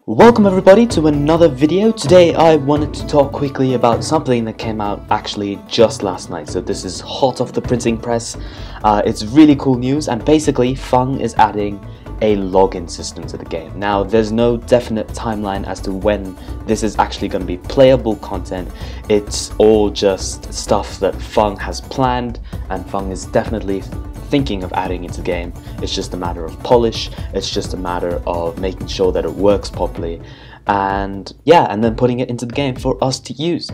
Welcome everybody to another video. Today I wanted to talk quickly about something that came out actually just last night. So this is hot off the printing press. It's really cool news, and basically Feng is adding a login system to the game. Now there's no definite timeline as to when this is actually going to be playable content. It's all just stuff that Feng has planned, and Feng is definitely thinking of adding into the game. It's just a matter of polish, it's just a matter of making sure that it works properly, and yeah, and then putting it into the game for us to use.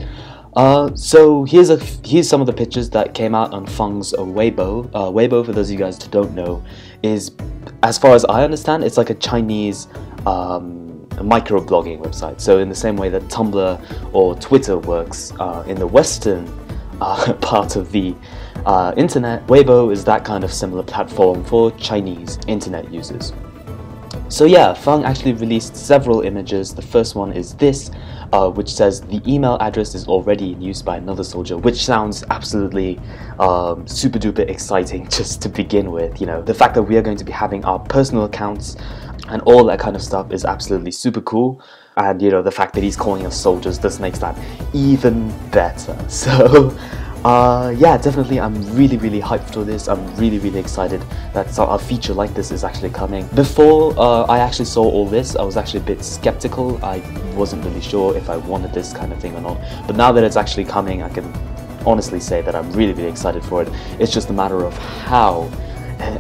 So here's some of the pictures that came out on Feng's Weibo. Weibo, for those of you guys who don't know, is, as far as I understand, it's like a Chinese microblogging website. So in the same way that Tumblr or Twitter works in the Western part of the internet, Weibo is that kind of similar platform for Chinese internet users. So yeah, Feng actually released several images. The first one is this, which says the email address is already in use by another soldier, which sounds absolutely super duper exciting just to begin with. You know, the fact that we are going to be having our personal accounts and all that kind of stuff is absolutely super cool. And you know, the fact that he's calling us soldiers just makes that even better. So yeah, definitely I'm really hyped for this. I'm really excited that a feature like this is actually coming. Before I actually saw all this, I was actually a bit skeptical. I wasn't really sure if I wanted this kind of thing or not, but now that it's actually coming, I can honestly say that I'm really excited for it. It's just a matter of how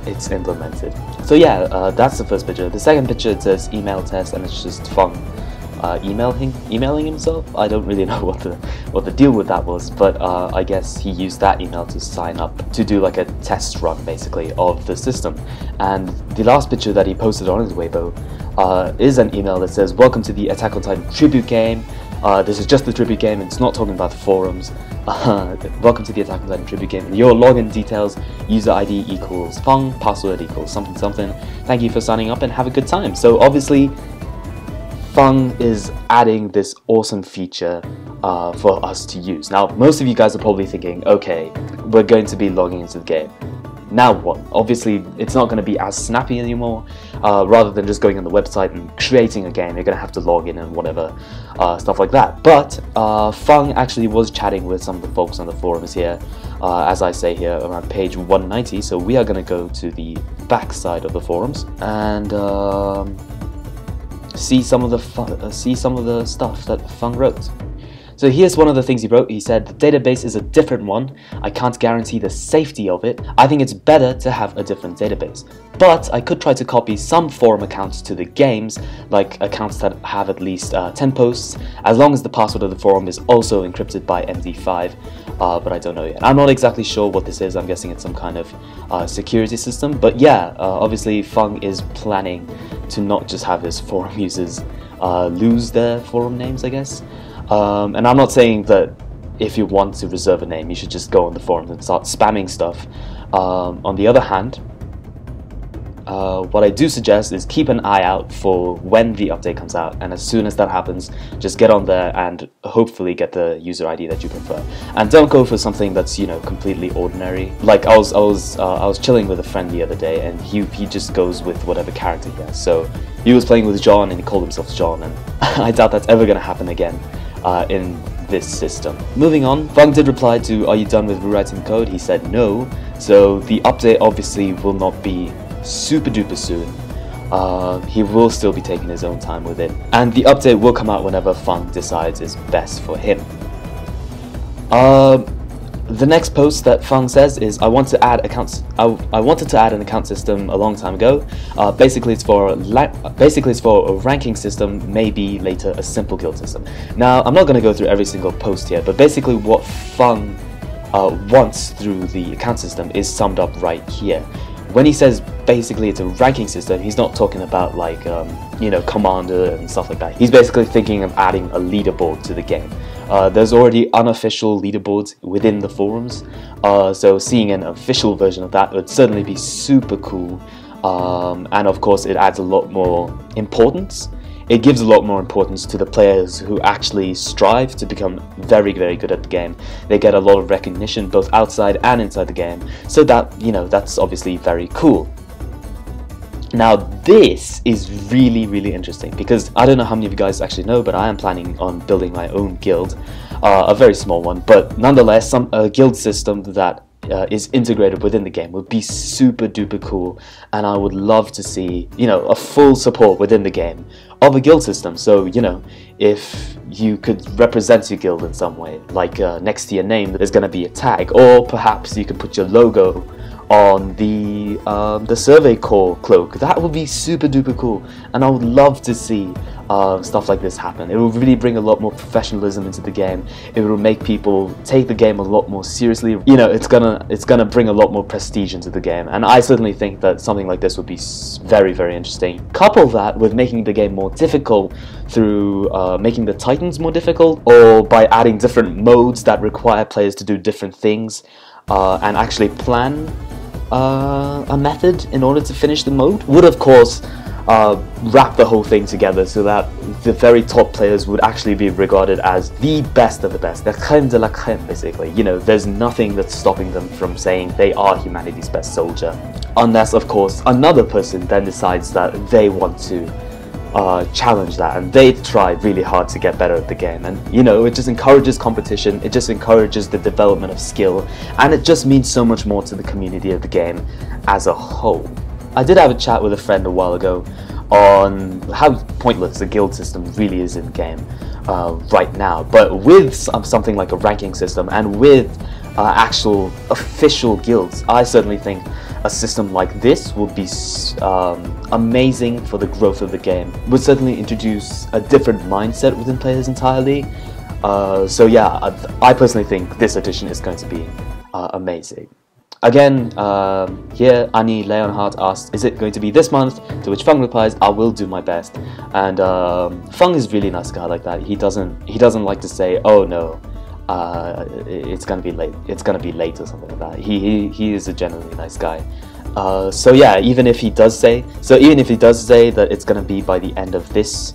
it's implemented. So yeah, that's the first picture. The second picture, it says email test, and it's just Feng emailing himself. I don't really know what the deal with that was, but I guess he used that email to sign up to do like a test run basically of the system. And the last picture that he posted on his Weibo is an email that says, "Welcome to the Attack on Titan tribute game. This is just the tribute game, and it's not talking about the forums. Welcome to the Attack on Titan tribute game. Your login details, user ID equals Feng, password equals something something. Thank you for signing up and have a good time." So obviously Feng is adding this awesome feature for us to use. Now, most of you guys are probably thinking, okay, we're going to be logging into the game. Now what? Obviously, it's not going to be as snappy anymore. Rather than just going on the website and creating a game, you're going to have to log in and whatever, stuff like that. But Feng actually was chatting with some of the folks on the forums here, as I say here, around page 190. So we are going to go to the back side of the forums and see some of the stuff that Feng wrote. So here's one of the things he wrote. He said, "The database is a different one. I can't guarantee the safety of it. I think it's better to have a different database. But I could try to copy some forum accounts to the games, like accounts that have at least 10 posts, as long as the password of the forum is also encrypted by MD5. But I don't know yet." I'm not exactly sure what this is. I'm guessing it's some kind of security system. But yeah, obviously Feng is planning to not just have his forum users lose their forum names, I guess. And I'm not saying that if you want to reserve a name, you should just go on the forums and start spamming stuff. On the other hand, what I do suggest is keep an eye out for when the update comes out, and as soon as that happens, just get on there and hopefully get the user ID that you prefer. And don't go for something that's, you know, completely ordinary. Like I was chilling with a friend the other day, and he just goes with whatever character he has. So he was playing with John, and he called himself John, and I doubt that's ever going to happen again in this system. Moving on, Feng did reply to, "Are you done with rewriting the code?" He said no, so the update obviously will not be super duper soon. He will still be taking his own time with it, and the update will come out whenever Feng decides is best for him. The next post that Feng says is, "I want to add accounts. I wanted to add an account system a long time ago. Basically, it's for a ranking system, maybe later a simple guild system." Now, I'm not going to go through every single post here, but basically what Feng wants through the account system is summed up right here. When he says basically it's a ranking system, he's not talking about like you know, commander and stuff like that. He's basically thinking of adding a leaderboard to the game. There's already unofficial leaderboards within the forums, so seeing an official version of that would certainly be super cool. And of course, it adds a lot more importance. It gives a lot more importance to the players who actually strive to become very good at the game. They get a lot of recognition both outside and inside the game, so that, you know, that's obviously very cool. Now this is really interesting, because I don't know how many of you guys actually know, but I am planning on building my own guild, a very small one, but nonetheless a guild system that is integrated within the game would be super duper cool, and I would love to see, you know, a full support within the game of a guild system. So, you know, if you could represent your guild in some way, like next to your name there's going to be a tag, or perhaps you could put your logo on the survey core cloak. That would be super duper cool, and I would love to see stuff like this happen. It will really bring a lot more professionalism into the game. It will make people take the game a lot more seriously. You know, it's gonna bring a lot more prestige into the game, and I certainly think that something like this would be very interesting. Couple that with making the game more difficult through making the titans more difficult, or by adding different modes that require players to do different things, and actually plan a method in order to finish the mode, would of course wrap the whole thing together so that the very top players would actually be regarded as the best of the best, the crème de la crème, basically. You know, there's nothing that's stopping them from saying they are humanity's best soldier, unless of course another person then decides that they want to challenge that, and they try really hard to get better at the game. And you know, it just encourages competition, it just encourages the development of skill, and it just means so much more to the community of the game as a whole. I did have a chat with a friend a while ago on how pointless the guild system really is in game right now, but with something like a ranking system and with actual official guilds, I certainly think a system like this would be amazing for the growth of the game. It would certainly introduce a different mindset within players entirely. So yeah, I personally think this edition is going to be amazing. Again, here Annie Leonhardt asks, is it going to be this month? To which Feng replies, I will do my best. And Feng is really nice guy like that. He doesn't like to say, oh no, it's gonna be late. It's gonna be late or something like that. He is a generally nice guy. So yeah, even if he does say that it's gonna be by the end of this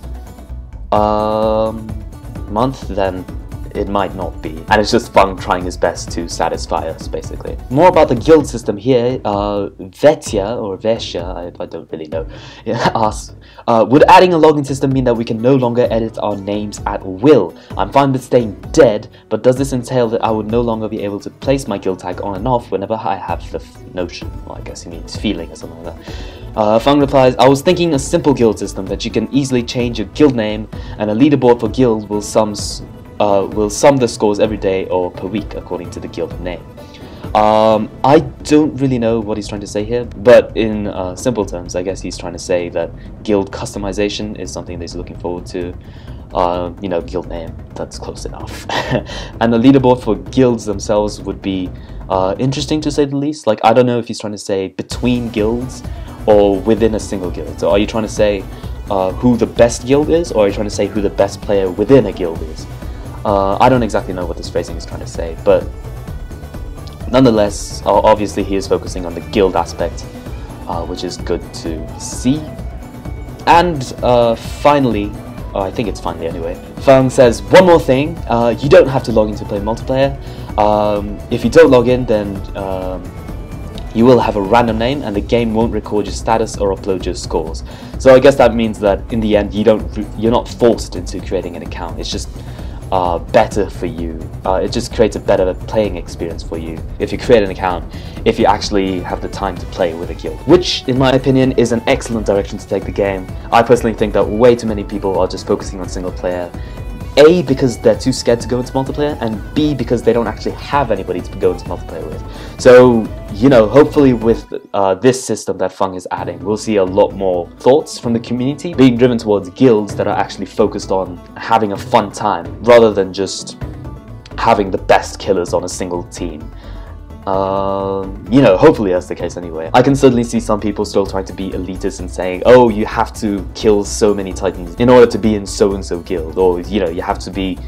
month, then it might not be, and it's just Feng trying his best to satisfy us, basically. More about the guild system here. Vetya, or Vesha, I don't really know, asks, would adding a login system mean that we can no longer edit our names at will? I'm fine with staying dead, but does this entail that I would no longer be able to place my guild tag on and off whenever I have the notion? Well, I guess he means feeling or something like that. Feng replies, I was thinking a simple guild system that you can easily change your guild name, and a leaderboard for guild will sum the scores every day or per week according to the guild name. I don't really know what he's trying to say here, but in simple terms, I guess he's trying to say that guild customization is something that he's looking forward to. You know, guild name, that's close enough. And the leaderboard for guilds themselves would be interesting, to say the least. Like, I don't know if he's trying to say between guilds or within a single guild. So are you trying to say who the best guild is, or are you trying to say who the best player within a guild is? I don't exactly know what this phrasing is trying to say, but nonetheless, obviously he is focusing on the guild aspect, which is good to see. And finally, I think it's finally anyway, Feng says, one more thing, you don't have to log in to play multiplayer. If you don't log in, then you will have a random name and the game won't record your status or upload your scores. So I guess that means that in the end you're not forced into creating an account. It's just better for you. It just creates a better playing experience for you if you create an account, if you actually have the time to play with a guild, which in my opinion is an excellent direction to take the game. I personally think that way too many people are just focusing on single player, A, because they're too scared to go into multiplayer, and B, because they don't actually have anybody to go into multiplayer with. So, you know, hopefully with this system that Feng is adding, we'll see a lot more thoughts from the community being driven towards guilds that are actually focused on having a fun time, rather than just having the best killers on a single team. You know, hopefully that's the case anyway. I can certainly see some people still trying to be elitist and saying, oh, you have to kill so many titans in order to be in so-and-so guild, or, you know, you have to be,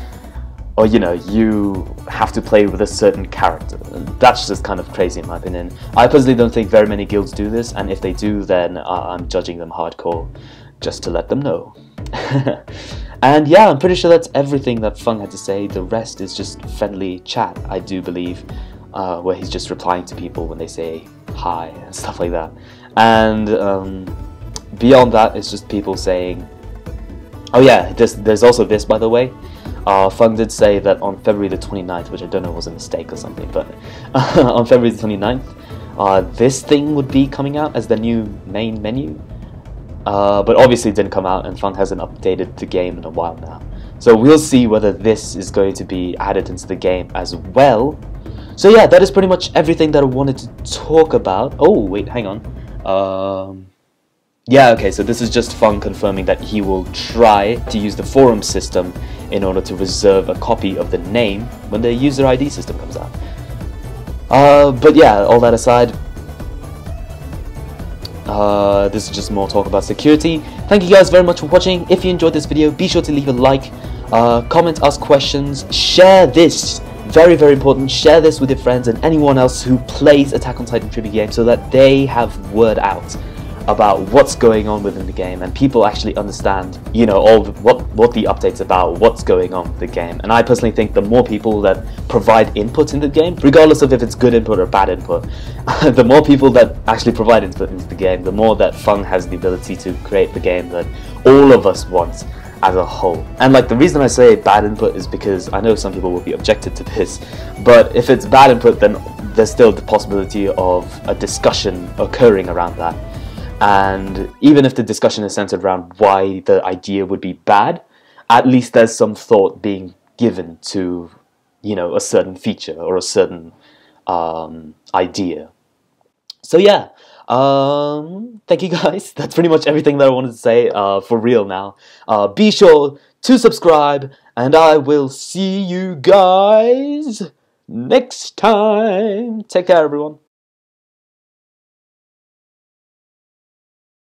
or, you know, you have to play with a certain character. And that's just kind of crazy in my opinion. I personally don't think very many guilds do this, and if they do, then I'm judging them hardcore, just to let them know. And yeah, I'm pretty sure that's everything that Feng had to say. The rest is just friendly chat, I do believe. Where he's just replying to people when they say hi and stuff like that. And beyond that, it's just people saying, oh yeah, there's also this, by the way. Feng did say that on February the 29th, which I don't know was a mistake or something, but on February the 29th, this thing would be coming out as the new main menu. But obviously it didn't come out, and Feng hasn't updated the game in a while now. So we'll see whether this is going to be added into the game as well. So yeah, that is pretty much everything that I wanted to talk about. Oh, wait, hang on. Yeah, okay, so this is just Feng confirming that he will try to use the forum system in order to reserve a copy of the name when the user ID system comes out. But yeah, all that aside, this is just more talk about security. Thank you guys very much for watching. If you enjoyed this video, be sure to leave a like, comment, ask questions, share this. Very, very important. Share this with your friends and anyone else who plays Attack on Titan trivia games so that they have word out about what's going on within the game and people actually understand, you know, what the update's about, what's going on with the game. And I personally think the more people that provide input in the game, regardless of if it's good input or bad input, the more people that actually provide input into the game, the more that Feng has the ability to create the game that all of us want as a whole. And like, the reason I say bad input is because I know some people will be objected to this, but if it's bad input, then there's still the possibility of a discussion occurring around that. And even if the discussion is centered around why the idea would be bad, at least there's some thought being given to, you know, a certain feature or a certain idea. So yeah, thank you guys. That's pretty much everything that I wanted to say for real now. Be sure to subscribe, and I will see you guys next time. Take care, everyone.